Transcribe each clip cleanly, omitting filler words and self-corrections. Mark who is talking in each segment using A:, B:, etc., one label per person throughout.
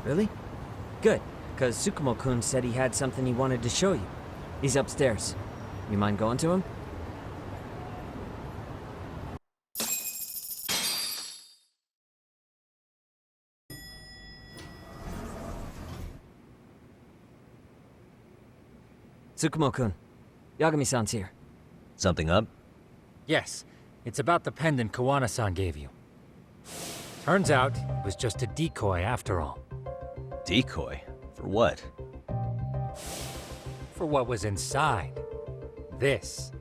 A: Really? Good, because Tsukumo-kun said he had something he wanted to show you. He's upstairs. You mind going to him? Tsukumo-kun, Yagami-san's here.
B: Something up?
C: Yes, it's about the pendant Kawana-san gave you. Turns out, it was just a decoy after all.
B: Decoy? For what?
C: For what was inside. This.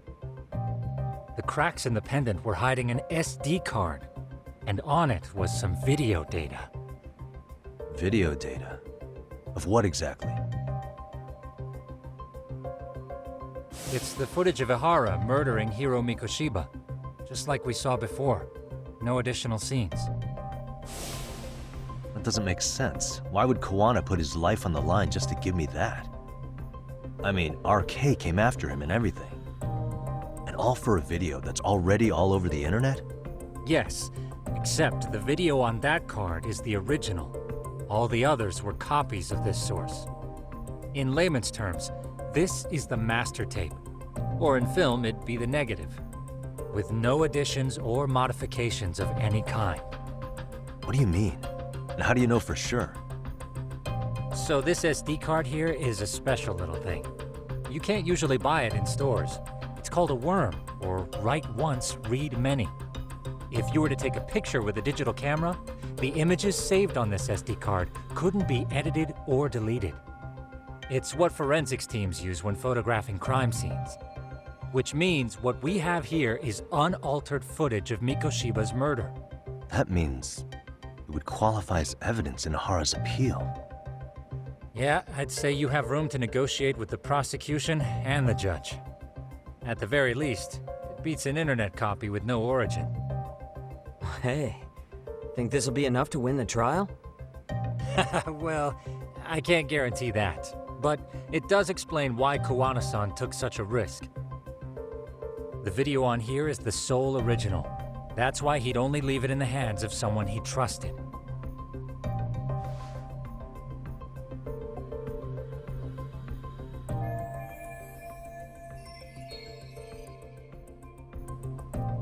C: The cracks in the pendant were hiding an SD card, and on it was some video data.
B: Video data? Of what exactly?
C: It's the footage of Ihara murdering Hiro Mikoshiba, just like we saw before. No additional scenes.
B: That doesn't make sense. Why would Kawana put his life on the line just to give me that? I mean, RK came after him and everything. And all for a video that's already all over the internet?
C: Yes, except the video on that card is the original. All the others were copies of this source. In layman's terms, this is the master tape. Or in film, it'd be the negative. With no additions or modifications of any kind.
B: What do you mean? And how do you know for sure?
C: So this SD card here is a special little thing. You can't usually buy it in stores. It's called a worm, or write once, read many. If you were to take a picture with a digital camera, the images saved on this SD card couldn't be edited or deleted. It's what forensics teams use when photographing crime scenes. Which means what we have here is unaltered footage of Mikoshiba's murder.
B: That means it would qualify as evidence in Ihara's appeal.
C: Yeah, I'd say you have room to negotiate with the prosecution and the judge. At the very least, it beats an internet copy with no origin.
A: Hey, think this'll be enough to win the trial?
C: Well, I can't guarantee that. But it does explain why Kawana-san took such a risk. The video on here is the sole original. That's why he'd only leave it in the hands of someone he trusted.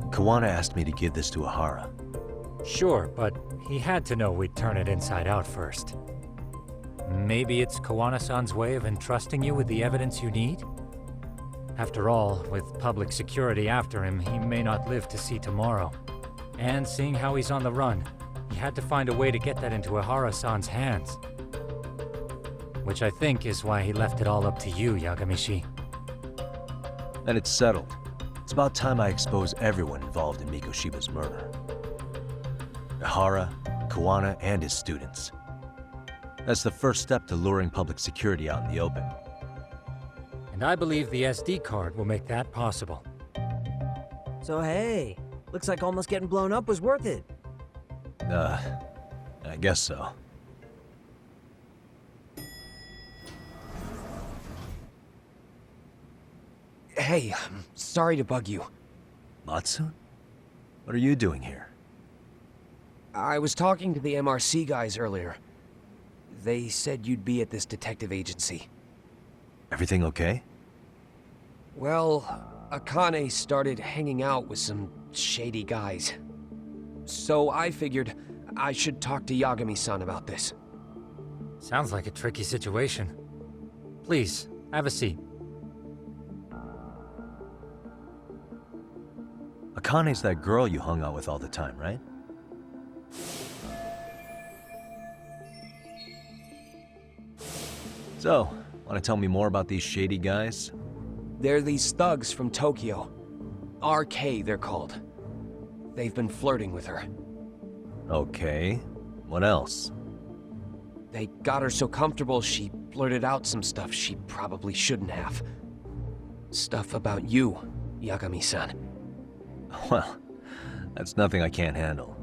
B: Kawana asked me to give this to Ihara.
C: Sure, but he had to know we'd turn it inside out first. Maybe it's Kawana-san's way of entrusting you with the evidence you need? After all, with public security after him, he may not live to see tomorrow. And seeing how he's on the run, he had to find a way to get that into Ihara-san's hands. Which I think is why he left it all up to you, Yagamishi.
B: Then it's settled. It's about time I expose everyone involved in Mikoshiba's murder. Ihara, Kawana, and his students. That's the first step to luring public security out in the open.
C: And I believe the SD card will make that possible.
A: So hey, looks like almost getting blown up was worth it.
B: I guess so.
D: Hey, I'm sorry to bug you.
B: Matsu? What are you doing here?
D: I was talking to the MRC guys earlier. They said you'd be at this detective agency.
B: Everything okay?
D: Well, Akane started hanging out with some shady guys. So I figured I should talk to Yagami-san about this.
C: Sounds like a tricky situation. Please, have a seat.
B: Akane's that girl you hung out with all the time, right? So, want to tell me more about these shady guys?
D: They're these thugs from Tokyo. RK, they're called. They've been flirting with her.
B: Okay. What else?
D: They got her so comfortable she blurted out some stuff she probably shouldn't have. Stuff about you, Yagami-san.
B: Well, that's nothing I can't handle.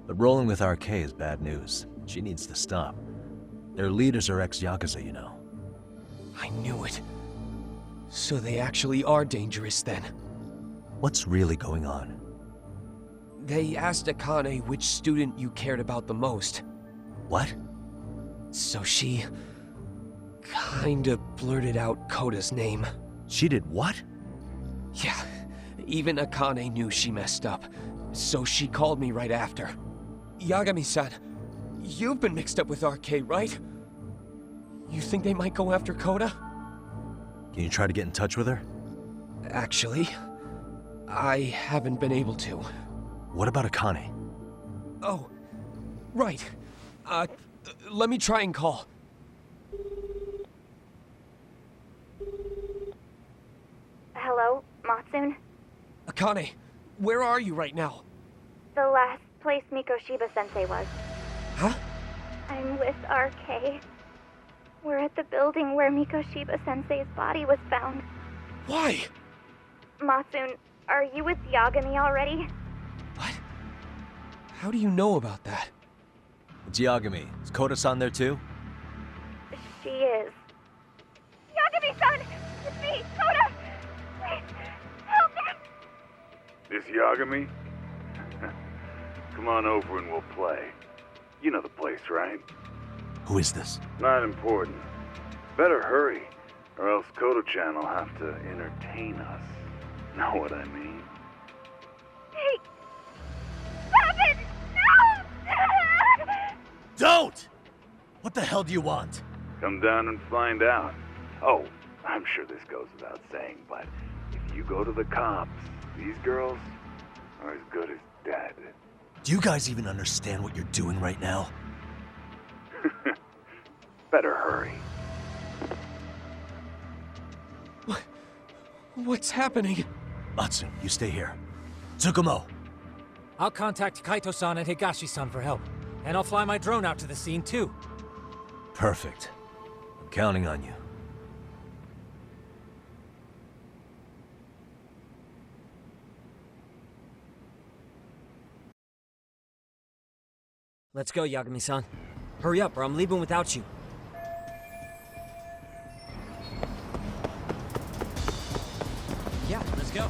B: But rolling with RK is bad news. She needs to stop. Their leaders are ex-Yakuza, you know.
D: I knew it. So they actually are dangerous then.
B: What's really going on?
D: They asked Akane which student you cared about the most.
B: What?
D: So she kinda blurted out Koda's name.
B: She did what?
D: Yeah, even Akane knew she messed up, so she called me right after. Yagami-san, you've been mixed up with RK, right? You think they might go after Koda?
B: Can you try to get in touch with her?
D: Actually, I haven't been able to.
B: What about Akane?
D: Oh, right. Let me try and call.
E: Hello, Matsun?
D: Akane, where are you right now?
E: The last place Mikoshiba-sensei was.
D: Huh?
E: I'm with RK. We're at the building where Mikoshiba-sensei's body was found.
D: Why?
E: Matsun, are you with Yagami already?
D: What? How do you know about that?
B: It's Yagami. Is Koda-san there too?
E: She is. Yagami-san! It's me, Koda! Please, help me!
F: This Yagami? Come on over and we'll play. You know the place, right?
B: Who is this?
F: Not important. Better hurry, or else Kodo-chan will have to entertain us. Know what I mean?
E: Hey! Stop it! No!
B: Don't! What the hell do you want?
F: Come down and find out. Oh, I'm sure this goes without saying, but if you go to the cops, these girls are as good as dead.
B: Do you guys even understand what you're doing right now?
F: Better hurry.
D: What's happening?
B: Matsu, you stay here. Tsukumo!
C: I'll contact Kaito-san and Higashi-san for help. And I'll fly my drone out to the scene, too.
B: Perfect. I'm counting on you.
A: Let's go, Yagami-san. Hurry up, or I'm leaving without you. Yeah, let's go.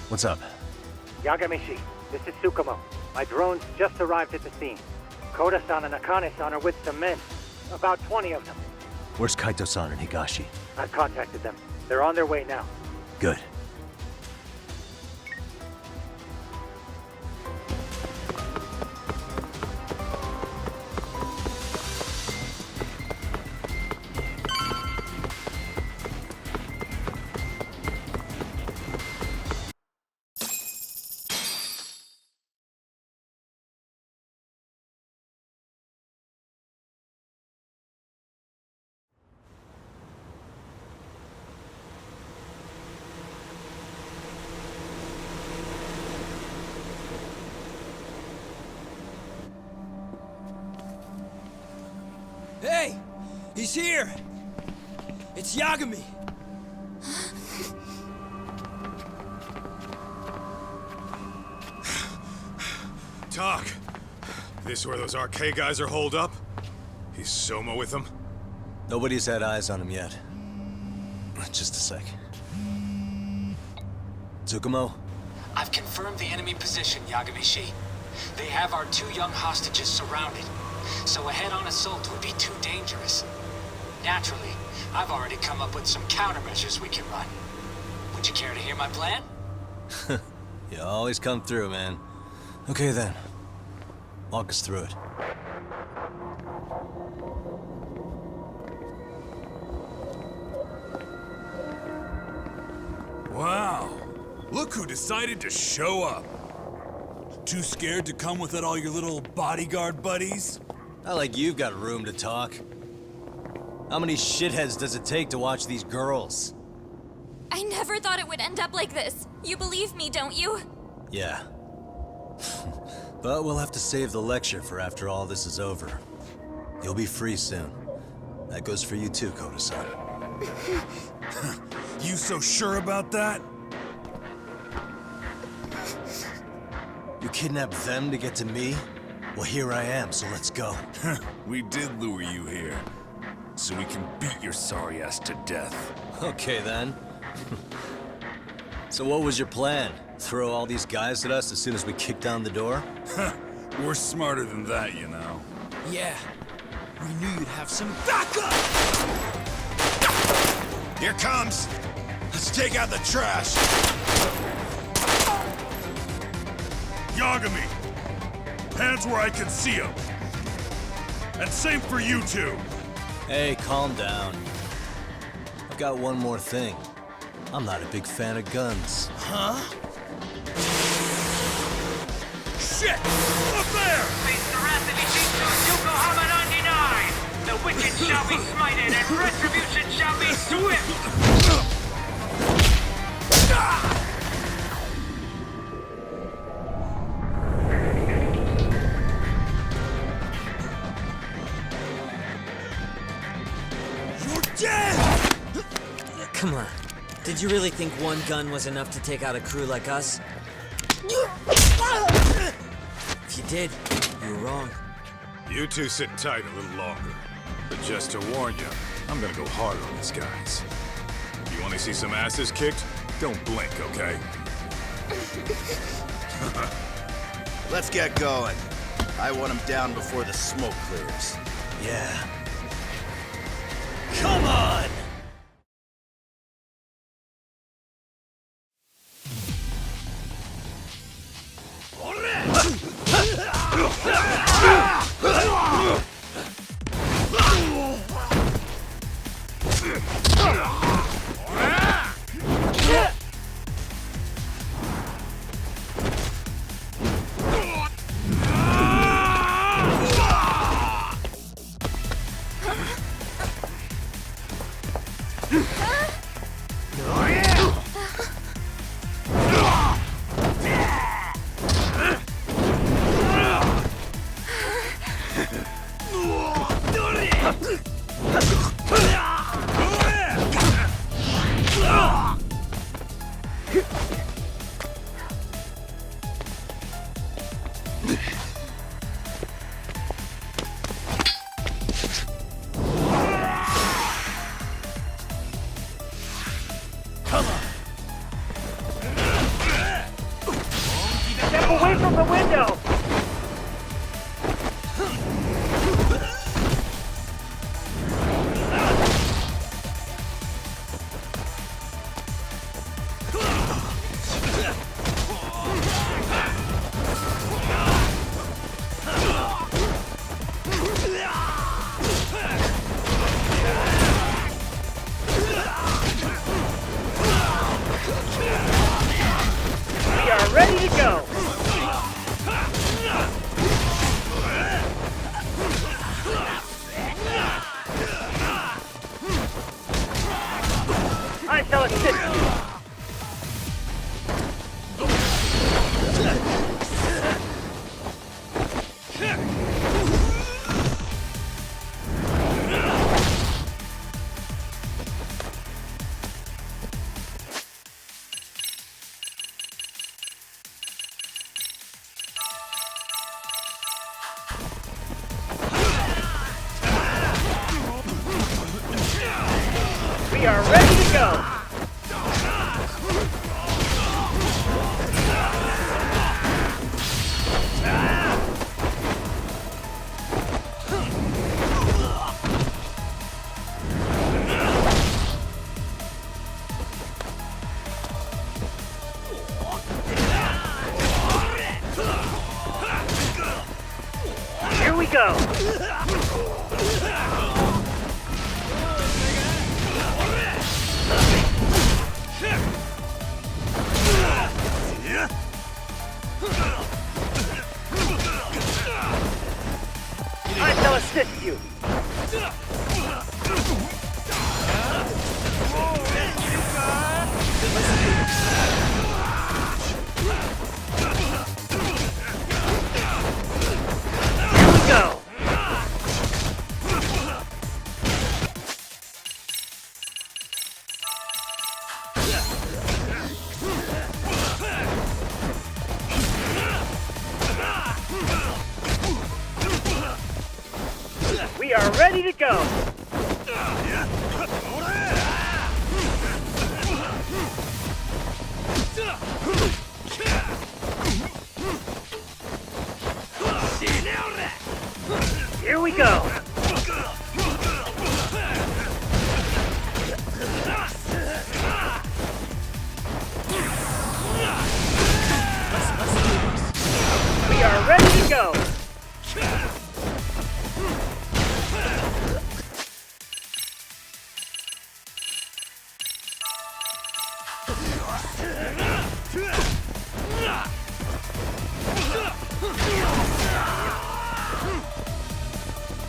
B: What's up?
G: Yagamishi, this is Tsukumo. My drones just arrived at the scene. Koda-san and Akane-san are with some men. About 20 of them.
B: Where's Kaito-san and Higashi?
G: I've contacted them. They're on their way now.
B: Good.
H: Hey! He's here! It's Yagami!
I: Talk. This where those RK guys are holed up? He's Soma with them?
B: Nobody's had eyes on him yet. Just a sec. Tsukumo?
J: I've confirmed the enemy position, Yagami-shi. They have our 2 young hostages surrounded, so a head-on assault would be too dangerous. Naturally, I've already come up with some countermeasures we can run. Would you care to hear my plan?
B: You always come through, man. Okay then. Walk us through it.
I: Wow. Look who decided to show up. Too scared to come with all your little bodyguard buddies?
B: Not like you've got room to talk. How many shitheads does it take to watch these girls?
K: I never thought it would end up like this. You believe me, don't you?
B: Yeah. But we'll have to save the lecture for after all this is over. You'll be free soon. That goes for you too, Koda-san.
I: You so sure about that?
B: You kidnapped them to get to me? Well, here I am, so let's go.
I: We did lure you here, so we can beat your sorry ass to death.
B: Okay, then. So what was your plan? Throw all these guys at us as soon as we kick down the door?
I: We're smarter than that, you know.
H: Yeah. We knew you'd have some backup!
I: Here comes! Let's take out the trash! Yagami! Hands where I can see them! And same for you two!
B: Hey, calm down. I've got one more thing. I'm not a big fan of guns.
H: Huh?
I: Shit! Up there!
J: Face the wrath of Ijincho Yokohama 99! The wicked shall be smited and retribution shall be swift!
A: Come on. Did you really think one gun was enough to take out a crew like us? If you did, you were wrong.
I: You two sit tight a little longer. But just to warn you, I'm gonna go harder on these guys. You wanna see some asses kicked? Don't blink, okay?
L: Let's get going. I want him down before the smoke clears.
B: Yeah. Come on!
G: Step away from the window! We are ready to go! I shall assist you. We are ready to go! Here we go! I shall assist you. are ready to go. Here we go. We are ready to go.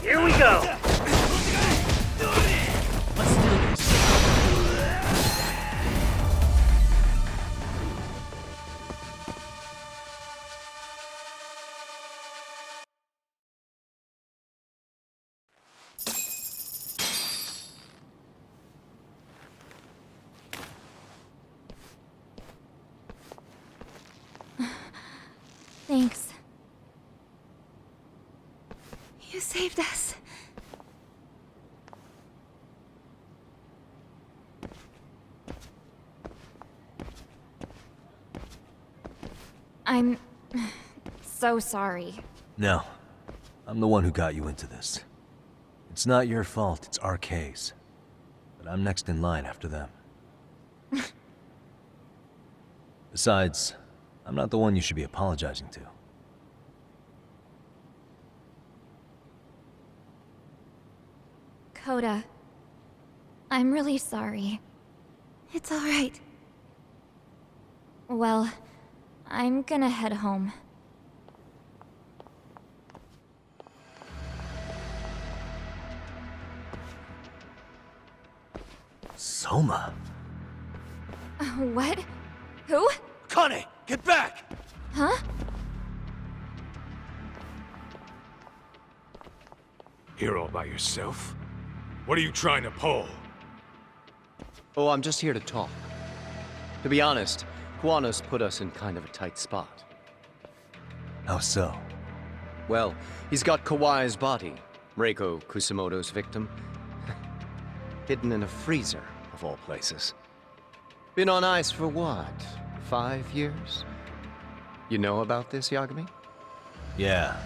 G: Here we go.
A: Let's do this.
K: Thanks. You saved us. I'm so sorry.
B: No. I'm the one who got you into this. It's not your fault, it's RK's. But I'm next in line after them. Besides, I'm not the one you should be apologizing to.
K: Coda, I'm really sorry. It's all right. Well, I'm gonna head home.
B: Soma?
K: What? Who?
L: Connie, get back!
K: Huh?
I: Here all by yourself? What are you trying to pull?
M: Oh, I'm just here to talk. To be honest, Kuwano's put us in kind of a tight spot.
B: How so?
M: Well, he's got Kawai's body, Reiko Kusamoto's victim, hidden in a freezer, of all places. Been on ice for what, 5 years? You know about this, Yagami?
B: Yeah.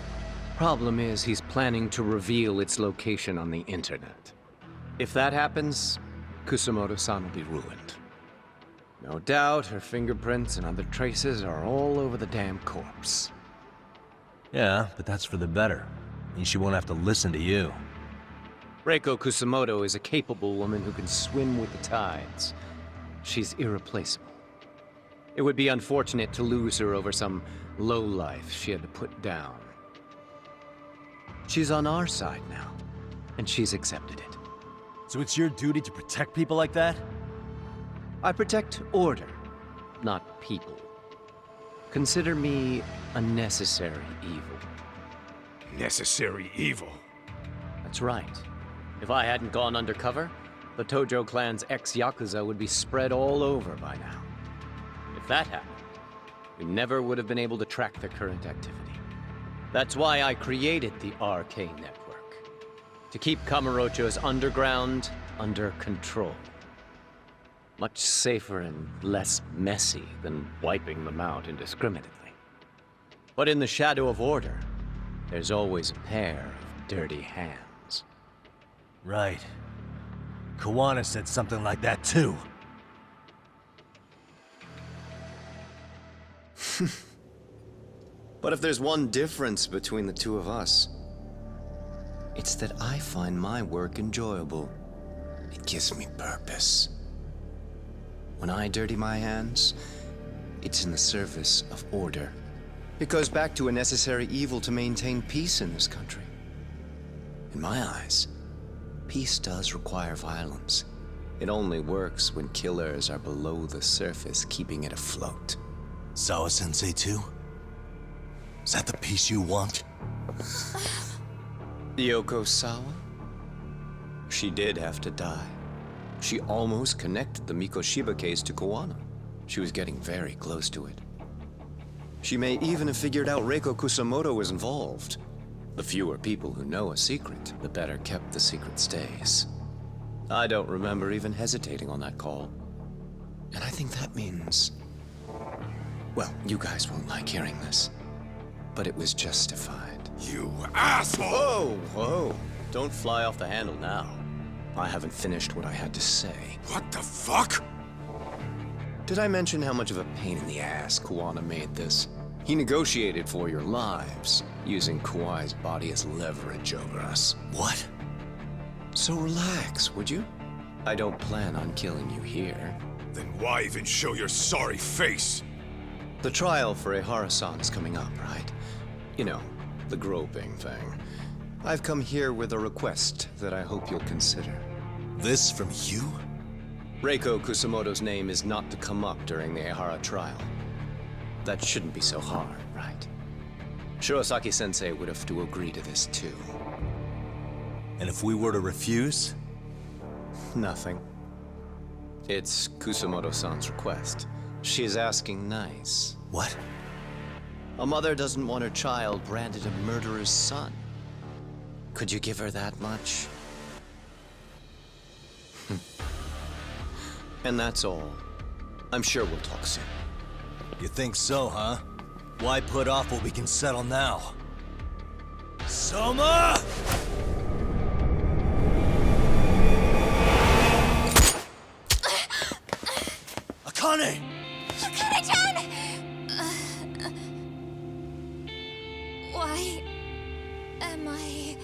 M: Problem is, he's planning to reveal its location on the internet. If that happens, Kusamoto-san will be ruined. No doubt her fingerprints and other traces are all over the damn corpse.
B: Yeah, but that's for the better. Means she won't have to listen to you.
M: Reiko Kusamoto is a capable woman who can swim with the tides. She's irreplaceable. It would be unfortunate to lose her over some lowlife she had to put down. She's on our side now, and she's accepted it.
B: So it's your duty to protect people like that?
M: I protect order, not people. Consider me a necessary evil.
I: Necessary evil?
M: That's right. If I hadn't gone undercover, the Tojo clan's ex-Yakuza would be spread all over by now. If that happened, we never would have been able to track their current activity. That's why I created the RK network. To keep Kamurocho's underground under control. Much safer and less messy than wiping them out indiscriminately. But in the shadow of order, there's always a pair of dirty hands.
B: Right. Kuwana said something like that too.
M: But if there's one difference between the two of us, it's that I find my work enjoyable. It gives me purpose. When I dirty my hands, it's in the service of order. It goes back to a necessary evil to maintain peace in this country. In my eyes, peace does require violence. It only works when killers are below the surface, keeping it afloat.
L: Sawa-sensei too? Is that the peace you want?
M: Yoko Sawa? She did have to die. She almost connected the Mikoshiba case to Kuwana. She was getting very close to it. She may even have figured out Reiko Kusamoto was involved. The fewer people who know a secret, the better kept the secret stays. I don't remember even hesitating on that call. And I think that means... Well, you guys won't like hearing this, but it was justified.
I: You asshole!
M: Whoa, whoa. Don't fly off the handle now. I haven't finished what I had to say.
I: What the fuck?
M: Did I mention how much of a pain in the ass Kuwana made this? He negotiated for your lives, using Kauai's body as leverage over us.
B: What?
M: So relax, would you? I don't plan on killing you here.
I: Then why even show your sorry face?
M: The trial for Ehara-san is coming up, right? You know, the groping thing. I've come here with a request that I hope you'll consider.
B: This from you?
M: Reiko Kusamoto's name is not to come up during the Ehara trial. That shouldn't be so hard, right? Shirosaki-sensei would have to agree to this too.
B: And if we were to refuse?
M: Nothing. It's Kusamoto-san's request. She is asking nice.
B: What?
M: A mother doesn't want her child branded a murderer's son. Could you give her that much? And that's all. I'm sure we'll talk soon.
B: You think so, huh? Why put off what we can settle now? Soma! Akane!
K: Akane-chan! Why am I...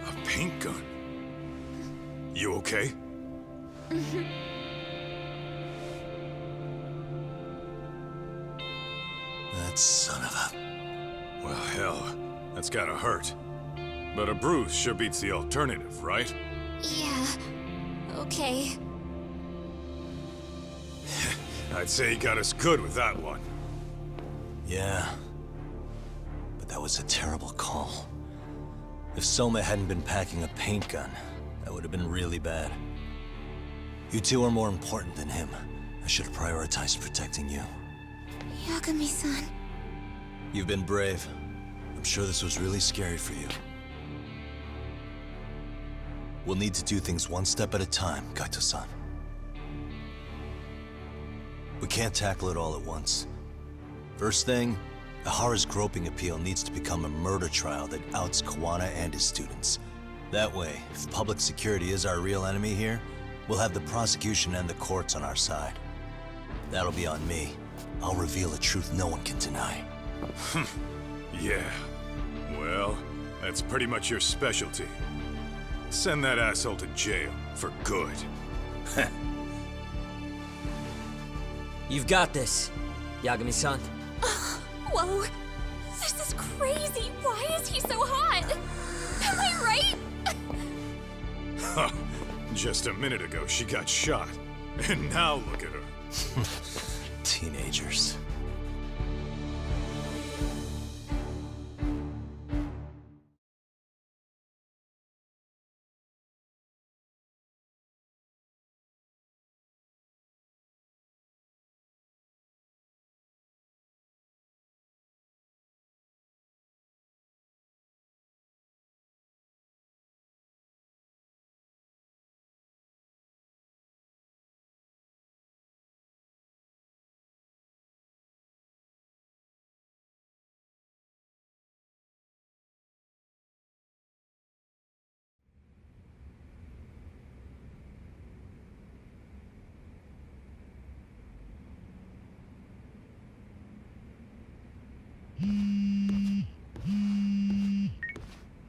I: A paint gun? You okay?
B: That son of a...
I: Well, hell, that's gotta hurt. But a bruise sure beats the alternative, right?
K: Yeah. Okay.
I: I'd say he got us good with that one.
B: Yeah. But that was a terrible call. If Soma hadn't been packing a paint gun, that would have been really bad. You two are more important than him. I should have prioritized protecting you.
K: Yagami-san.
B: You've been brave. I'm sure this was really scary for you. We'll need to do things one step at a time, Kaito-san. We can't tackle it all at once. First thing, Ehara's groping appeal needs to become a murder trial that outs Kuwana and his students. That way, if public security is our real enemy here, we'll have the prosecution and the courts on our side. That'll be on me. I'll reveal a truth no one can deny.
I: Yeah. Well, that's pretty much your specialty. Send that asshole to jail for good.
A: You've got this, Yagami-san.
K: Whoa. This is crazy. Why is he so hot? Am I right?
I: Huh. Just a minute ago, she got shot. And now look at her.
B: Teenagers.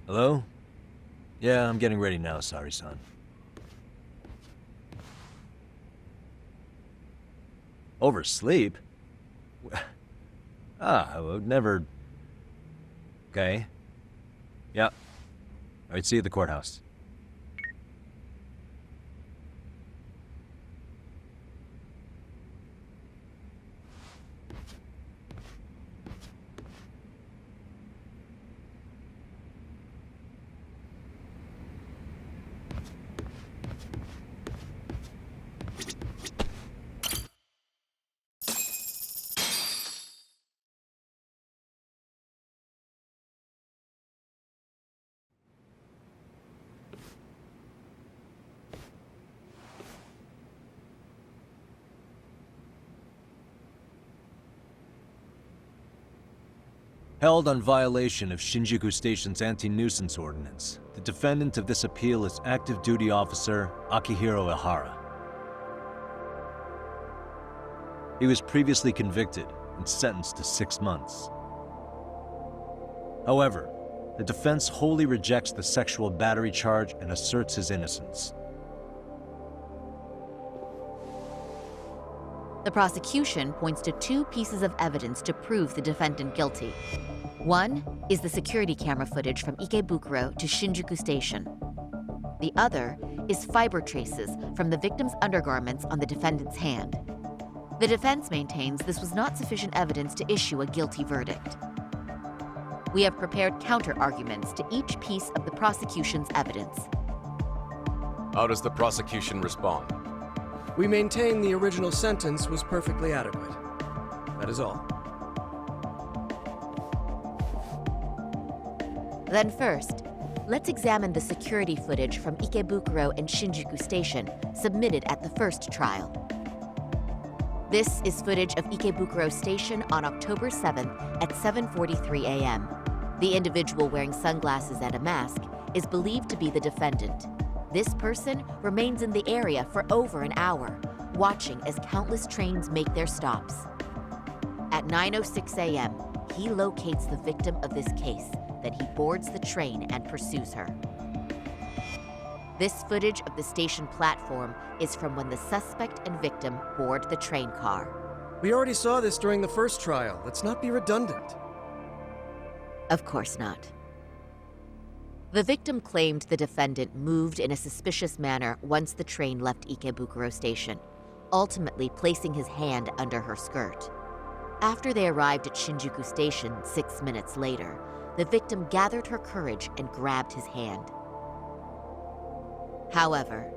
B: Hello? Yeah, I'm getting ready now, Sari-san. Oversleep? I would never... Okay. Yeah. Alright, see you at the courthouse. Held on violation of Shinjuku Station's anti-nuisance ordinance, the defendant of this appeal is active duty officer Akihiro Ihara. He was previously convicted and sentenced to 6 months. However, the defense wholly rejects the sexual battery charge and asserts his innocence.
N: The prosecution points to 2 pieces of evidence to prove the defendant guilty. One is the security camera footage from Ikebukuro to Shinjuku Station. The other is fiber traces from the victim's undergarments on the defendant's hand. The defense maintains this was not sufficient evidence to issue a guilty verdict. We have prepared counter-arguments to each piece of the prosecution's evidence.
O: How does the prosecution respond?
P: We maintain the original sentence was perfectly adequate. That is all.
N: Then first, let's examine the security footage from Ikebukuro and Shinjuku Station submitted at the first trial. This is footage of Ikebukuro Station on October 7th at 7:43 a.m. The individual wearing sunglasses and a mask is believed to be the defendant. This person remains in the area for over an hour, watching as countless trains make their stops. At 9:06 a.m., he locates the victim of this case. Then he boards the train and pursues her. This footage of the station platform is from when the suspect and victim board the train car.
P: We already saw this during the first trial. Let's not be redundant.
N: Of course not. The victim claimed the defendant moved in a suspicious manner once the train left Ikebukuro Station, ultimately placing his hand under her skirt. After they arrived at Shinjuku Station 6 minutes later, the victim gathered her courage and grabbed his hand. However,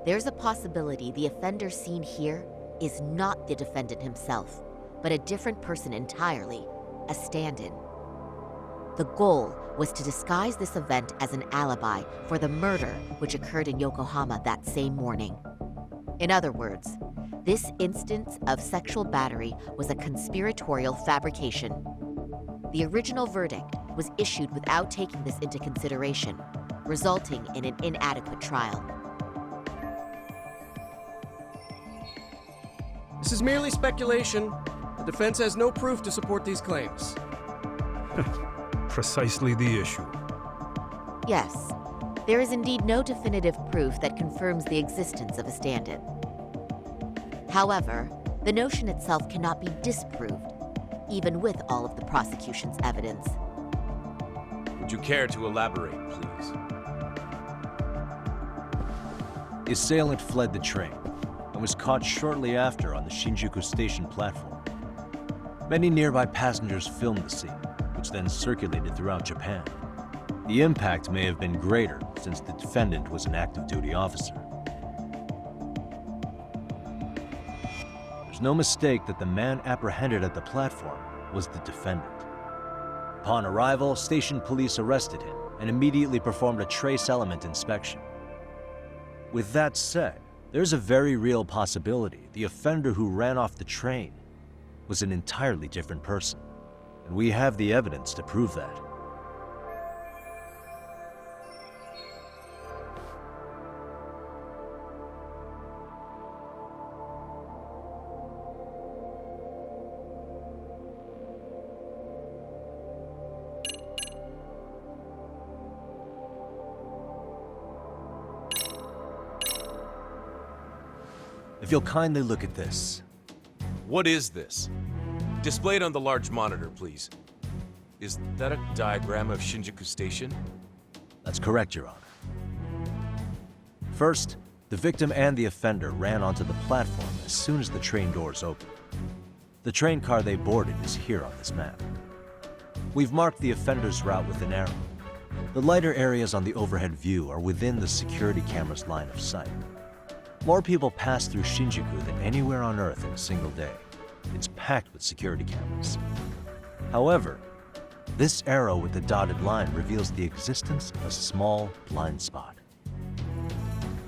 N: there's a possibility the offender seen here is not the defendant himself, but a different person entirely, a stand-in. The goal was to disguise this event as an alibi for the murder which occurred in Yokohama that same morning. In other words, this instance of sexual battery was a conspiratorial fabrication. The original verdict was issued without taking this into consideration, resulting in an inadequate trial.
P: This is merely speculation. The defense has no proof to support these claims.
Q: Precisely the issue.
N: Yes, there is indeed no definitive proof that confirms the existence of a stand-in. However, the notion itself cannot be disproved, even with all of the prosecution's evidence.
O: Would you care to elaborate, please?
B: The assailant fled the train and was caught shortly after on the Shinjuku Station platform. Many nearby passengers filmed the scene, which then circulated throughout Japan. The impact may have been greater since the defendant was an active duty officer. There's no mistake that the man apprehended at the platform was the defendant. Upon arrival, station police arrested him and immediately performed a trace element inspection. With that said, there's a very real possibility the offender who ran off the train was an entirely different person, and we have the evidence to prove that. If you'll kindly look at this.
O: What is this? Displayed on the large monitor, please. Is that a diagram of Shinjuku Station?
B: That's correct, Your Honor. First, the victim and the offender ran onto the platform as soon as the train doors opened. The train car they boarded is here on this map. We've marked the offender's route with an arrow. The lighter areas on the overhead view are within the security camera's line of sight. More people pass through Shinjuku than anywhere on Earth in a single day. It's packed with security cameras. However, this arrow with the dotted line reveals the existence of a small blind spot.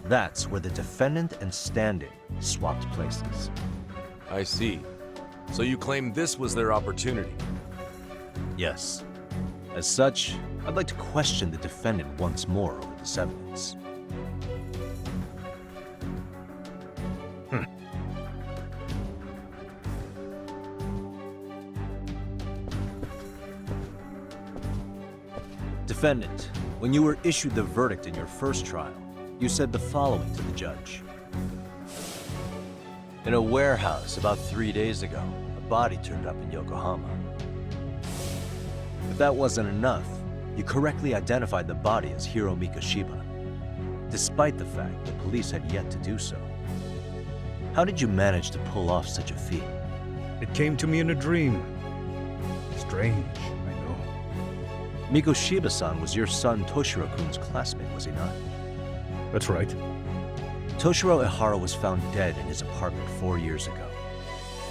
B: That's where the defendant and stand-in swapped places.
O: I see. So you claim this was their opportunity.
B: Yes. As such, I'd like to question the defendant once more over this evidence. Defendant, when you were issued the verdict in your first trial, you said the following to the judge. In a warehouse about 3 days ago, a body turned up in Yokohama. If that wasn't enough, you correctly identified the body as Hiro Mikoshiba, despite the fact the police had yet to do so. How did you manage to pull off such a feat?
Q: It came to me in a dream. Strange, I know.
B: Mikoshiba-san was your son Toshiro-kun's classmate, was he not?
Q: That's right.
B: Toshiro Ihara was found dead in his apartment 4 years ago.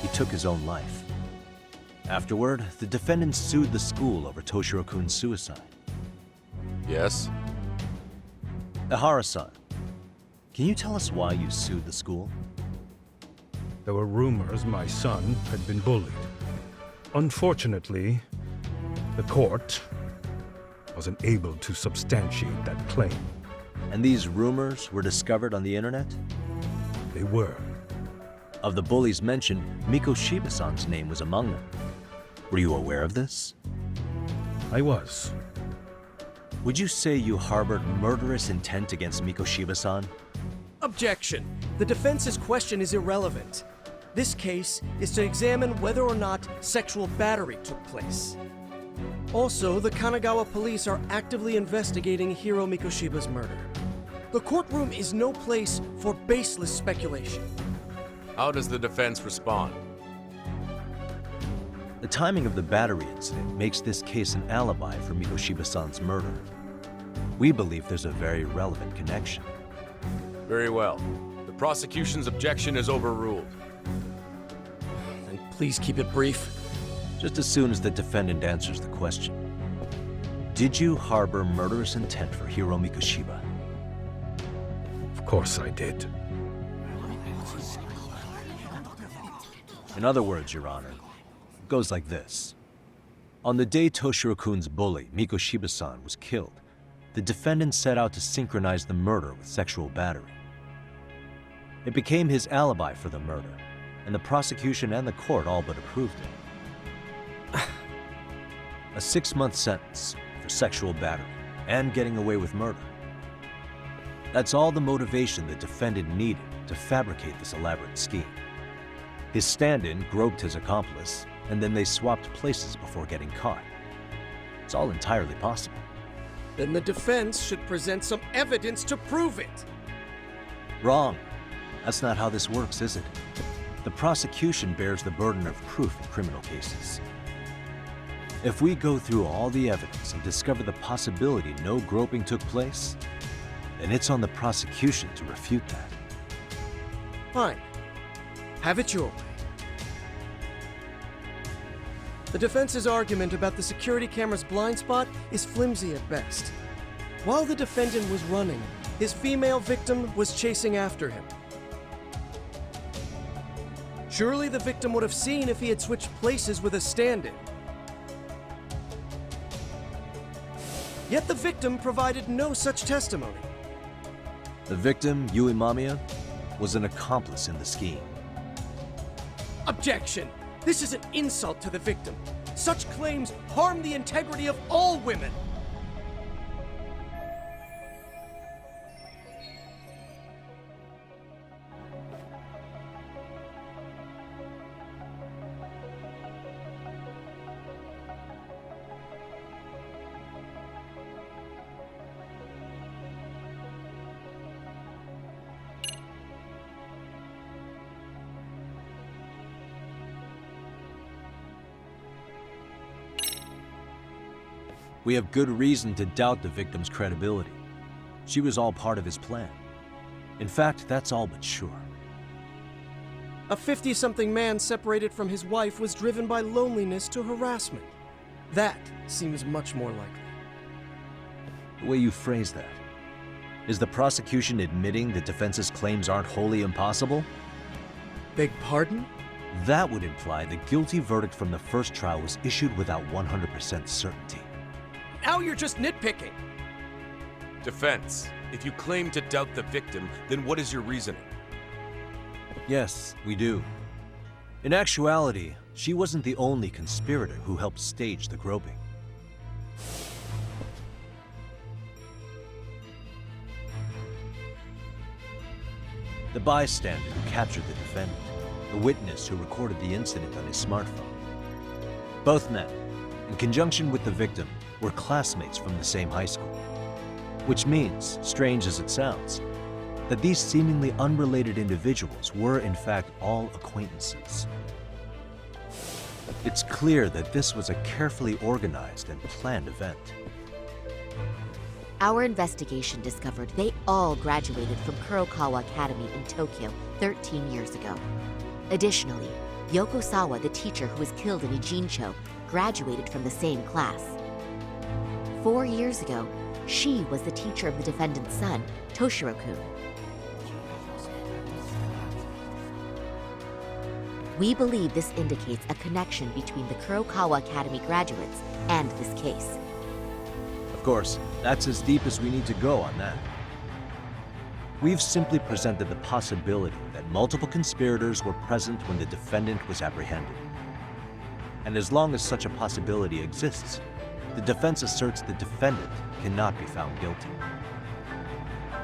B: He took his own life. Afterward, the defendant sued the school over Toshiro-kun's suicide.
O: Yes?
B: Ihara-san, can you tell us why you sued the school?
Q: There were rumors my son had been bullied. Unfortunately, the court wasn't able to substantiate that claim.
B: And these rumors were discovered on the internet?
Q: They were.
B: Of the bullies mentioned, Mikoshiba-san's name was among them. Were you aware of this?
Q: I was.
B: Would you say you harbored murderous intent against Mikoshiba-san?
P: Objection. The defense's question is irrelevant. This case is to examine whether or not sexual battery took place. Also, the Kanagawa police are actively investigating Hiro Mikoshiba's murder. The courtroom is no place for baseless speculation.
O: How does the defense respond?
B: The timing of the battery incident makes this case an alibi for Mikoshiba-san's murder. We believe there's a very relevant connection.
O: Very well. The prosecution's objection is overruled.
P: Then please keep it brief.
B: Just as soon as the defendant answers the question. Did you harbor murderous intent for Hiro Mikoshiba?
Q: Of course I did.
B: In other words, Your Honor, it goes like this. On the day Toshiro-kun's bully, Mikoshiba-san, was killed, the defendant set out to synchronize the murder with sexual battery. It became his alibi for the murder, and the prosecution and the court all but approved it. A 6-month sentence for sexual battery and getting away with murder. That's all the motivation the defendant needed to fabricate this elaborate scheme. His stand-in groped his accomplice, and then they swapped places before getting caught. It's all entirely possible.
P: Then the defense should present some evidence to prove it.
B: Wrong. That's not how this works, is it? The prosecution bears the burden of proof in criminal cases. If we go through all the evidence and discover the possibility no groping took place, then it's on the prosecution to refute that.
P: Fine. Have it your way. The defense's argument about the security camera's blind spot is flimsy at best. While the defendant was running, his female victim was chasing after him. Surely the victim would have seen if he had switched places with a stand-in. Yet the victim provided no such testimony.
B: The victim, Yui Mamiya, was an accomplice in the scheme.
P: Objection! This is an insult to the victim. Such claims harm the integrity of all women.
B: We have good reason to doubt the victim's credibility. She was all part of his plan. In fact, that's all but sure.
P: A 50-something man separated from his wife was driven by loneliness to harassment. That seems much more likely.
B: The way you phrase that. Is the prosecution admitting the defense's claims aren't wholly impossible?
P: Beg pardon?
B: That would imply the guilty verdict from the first trial was issued without 100% certainty.
P: Now you're just nitpicking.
O: Defense, if you claim to doubt the victim, then what is your reasoning?
B: Yes, we do. In actuality, she wasn't the only conspirator who helped stage the groping. The bystander who captured the defendant, the witness who recorded the incident on his smartphone. Both men, in conjunction with the victim, were classmates from the same high school. Which means, strange as it sounds, that these seemingly unrelated individuals were in fact all acquaintances. It's clear that this was a carefully organized and planned event.
N: Our investigation discovered they all graduated from Kurokawa Academy in Tokyo 13 years ago. Additionally, Yoko Sawa, the teacher who was killed in Ijincho, graduated from the same class. 4 years ago, she was the teacher of the defendant's son, Toshiro-kun. We believe this indicates a connection between the Kurokawa Academy graduates and this case.
B: Of course, that's as deep as we need to go on that. We've simply presented the possibility that multiple conspirators were present when the defendant was apprehended. And as long as such a possibility exists, the defense asserts the defendant cannot be found guilty.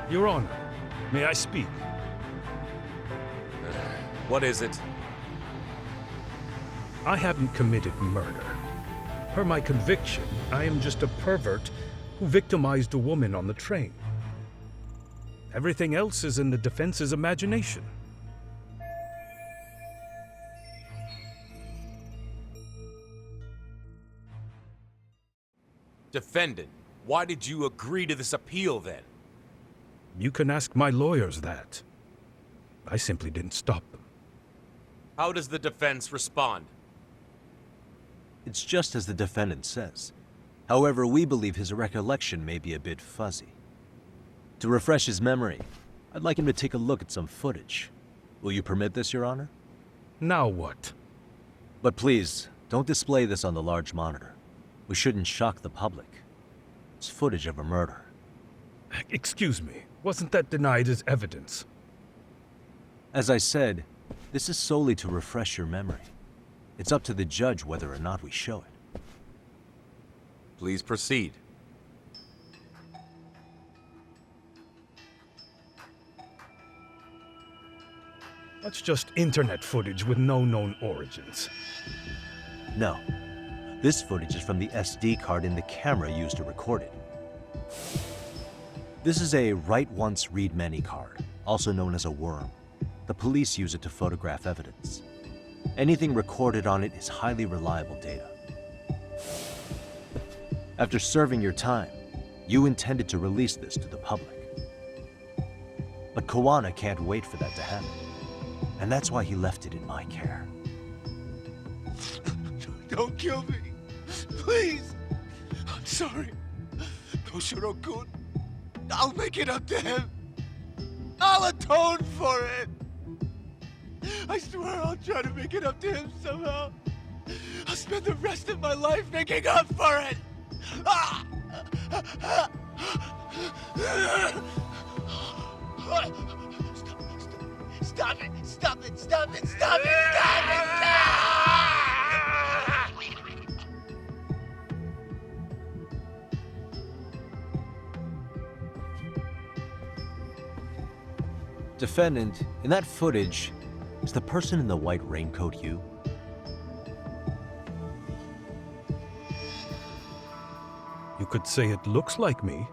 Q: Your Honor, may I speak?
O: What is it?
Q: I haven't committed murder. Per my conviction, I am just a pervert who victimized a woman on the train. Everything else is in the defense's imagination.
O: Defendant, why did you agree to this appeal then?
Q: You can ask my lawyers that. I simply didn't stop them.
O: How does the defense respond?
B: It's just as the defendant says. However, we believe his recollection may be a bit fuzzy. To refresh his memory, I'd like him to take a look at some footage. Will you permit this, Your Honor?
Q: Now what?
B: But please, don't display this on the large monitor. We shouldn't shock the public. It's footage of a murder.
Q: Excuse me, wasn't that denied as evidence?
B: As I said, this is solely to refresh your memory. It's up to the judge whether or not we show it.
O: Please proceed.
Q: That's just internet footage with no known origins.
B: No. This footage is from the SD card in the camera used to record it. This is a write once, read many card, also known as a worm. The police use it to photograph evidence. Anything recorded on it is highly reliable data. After serving your time, you intended to release this to the public. But Kawana can't wait for that to happen, and that's why he left it in my care.
L: Don't kill me. Please. I'm sorry. Toshiro-kun. I'll make it up to him. I'll atone for it. I swear I'll try to make it up to him somehow. I'll spend the rest of my life making up for it. Stop it! Stop it! Stop it! Stop it! Stop it!
B: Defendant, in that footage, is the person in the white raincoat you?
Q: You could say it looks like me.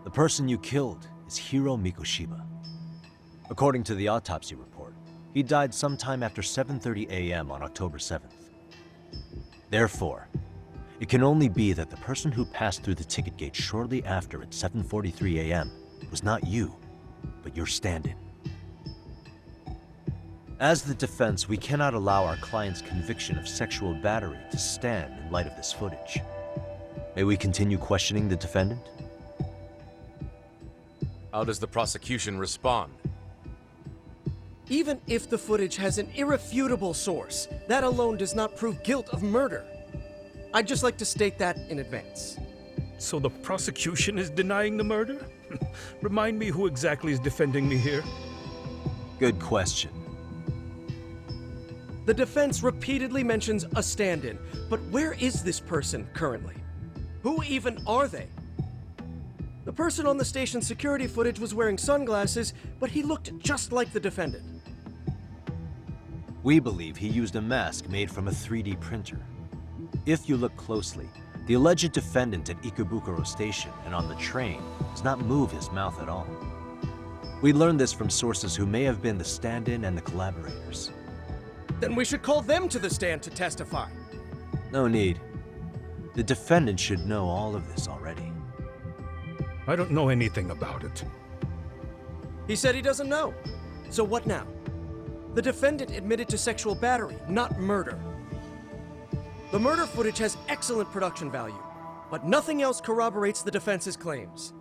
B: The person you killed is Hiro Mikoshiba. According to the autopsy report, he died sometime after 7:30 a.m. on October 7th. Therefore, it can only be that the person who passed through the ticket gate shortly after at 7:43 a.m. was not you, but your stand-in. As the defense, we cannot allow our client's conviction of sexual battery to stand in light of this footage. May we continue questioning the defendant?
O: How does the prosecution respond?
P: Even if the footage has an irrefutable source, that alone does not prove guilt of murder. I'd just like to state that in advance.
Q: So the prosecution is denying the murder? Remind me who exactly is defending me here?
B: Good question.
P: The defense repeatedly mentions a stand-in, but where is this person currently? Who even are they? The person on the station's security footage was wearing sunglasses, but he looked just like the defendant.
B: We believe he used a mask made from a 3D printer. If you look closely, the alleged defendant at Ikebukuro Station and on the train does not move his mouth at all. We learned this from sources who may have been the stand-in and the collaborators.
P: Then we should call them to the stand to testify.
B: No need. The defendant should know all of this already.
Q: I don't know anything about it.
P: He said he doesn't know. So what now? The defendant admitted to sexual battery, not murder. The murder footage has excellent production value, but nothing else corroborates the defense's claims.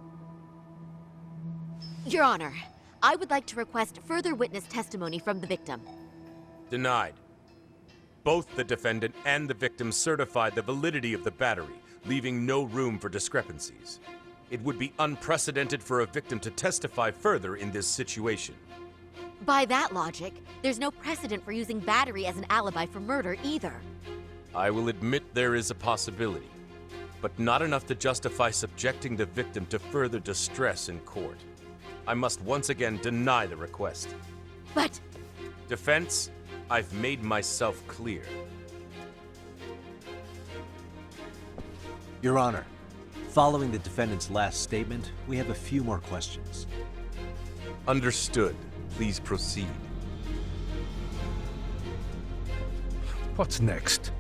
N: Your Honor, I would like to request further witness testimony from the victim.
O: Denied. Both the defendant and the victim certified the validity of the battery, leaving no room for discrepancies. It would be unprecedented for a victim to testify further in this situation.
N: By that logic, there's no precedent for using battery as an alibi for murder either.
O: I will admit there is a possibility, but not enough to justify subjecting the victim to further distress in court. I must once again deny the request.
N: But...
O: Defense, I've made myself clear.
B: Your Honor, following the defendant's last statement, we have a few more questions.
O: Understood. Please proceed.
Q: What's next?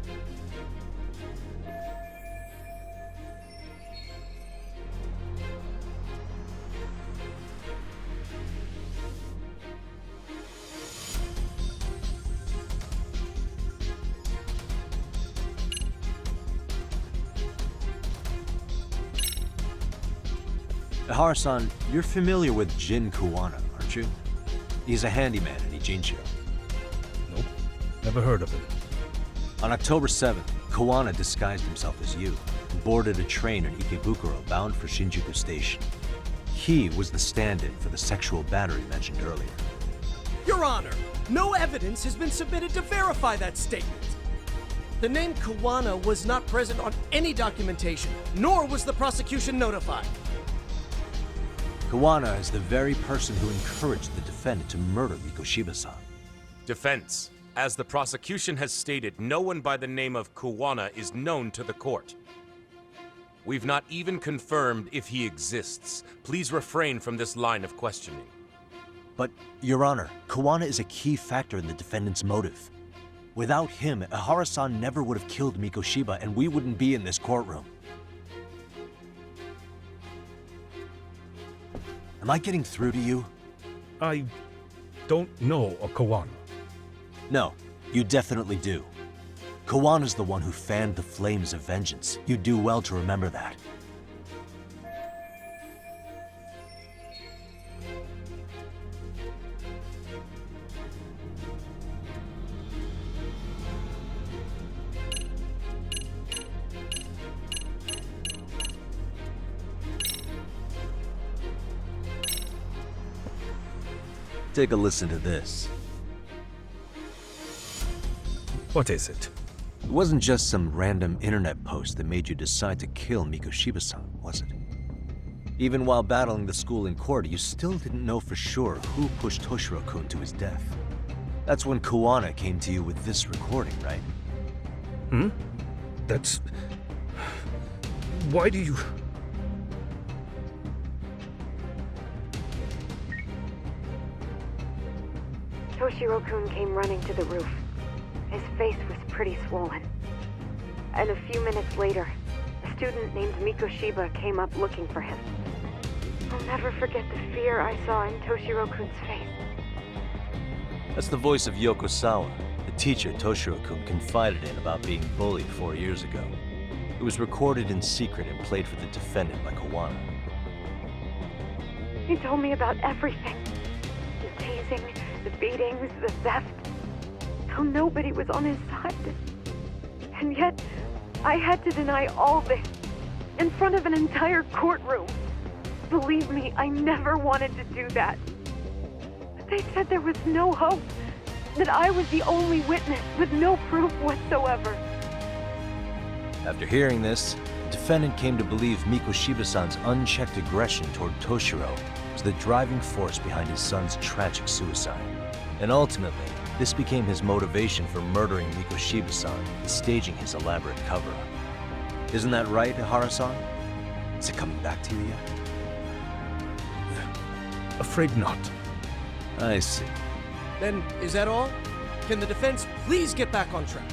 B: Harasan, you're familiar with Jin Kuwana, aren't you? He's a handyman in Ijincho.
Q: Nope, never heard of him.
B: On October 7th, Kuwana disguised himself as you and boarded a train in Ikebukuro bound for Shinjuku Station. He was the stand-in for the sexual battery mentioned earlier.
P: Your Honor, no evidence has been submitted to verify that statement. The name Kuwana was not present on any documentation, nor was the prosecution notified.
B: Kuwana is the very person who encouraged the defendant to murder Mikoshiba-san.
O: Defense, as the prosecution has stated, no one by the name of Kuwana is known to the court. We've not even confirmed if he exists. Please refrain from this line of questioning.
B: But, Your Honor, Kuwana is a key factor in the defendant's motive. Without him, Ihara-san never would have killed Mikoshiba and we wouldn't be in this courtroom. Am I getting through to you?
Q: I don't know a Kuwana.
B: No, you definitely do. Kawana's the one who fanned the flames of vengeance. You do well to remember that. Take a listen to this.
Q: What is it?
B: It wasn't just some random internet post that made you decide to kill Mikoshiba-san, was it? Even while battling the school in court, you still didn't know for sure who pushed Toshiro-kun to his death. That's when Kuwana came to you with this recording, right?
Q: Hmm? That's... Why do you...
R: Toshiro-kun came running to the roof. His face was pretty swollen. And a few minutes later, a student named Mikoshiba came up looking for him. I'll never forget the fear I saw in Toshiro-kun's face.
B: That's the voice of Yokosawa, the teacher Toshiro-kun confided in about being bullied 4 years ago. It was recorded in secret and played for the defendant by Kuwana.
R: He told me about everything. The tasing, the beatings, the theft. How nobody was on his side. And yet, I had to deny all this in front of an entire courtroom. Believe me, I never wanted to do that. They said there was no hope, that I was the only witness with no proof whatsoever.
B: After hearing this, the defendant came to believe Mikoshiba-san's unchecked aggression toward Toshiro was the driving force behind his son's tragic suicide. And ultimately, this became his motivation for murdering Mikoshiba-san and staging his elaborate cover-up. Isn't that right, Ihara-san? Is it coming back to you yet?
Q: Afraid not.
B: I see.
P: Then, is that all? Can the defense please get back on track?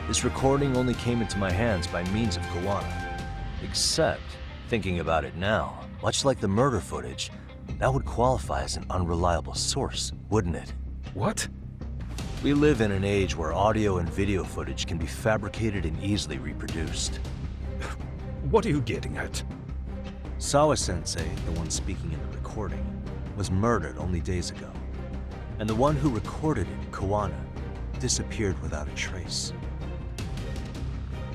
B: This recording only came into my hands by means of Kawana. Except, thinking about it now, much like the murder footage, that would qualify as an unreliable source, wouldn't it?
Q: What?
B: We live in an age where audio and video footage can be fabricated and easily reproduced.
Q: What are you getting at?
B: Sawa-sensei, the one speaking in the recording, was murdered only days ago. And the one who recorded it, Kawana, disappeared without a trace.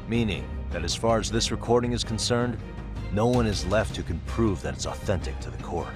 B: Meaning that as far as this recording is concerned, no one is left who can prove that it's authentic to the court.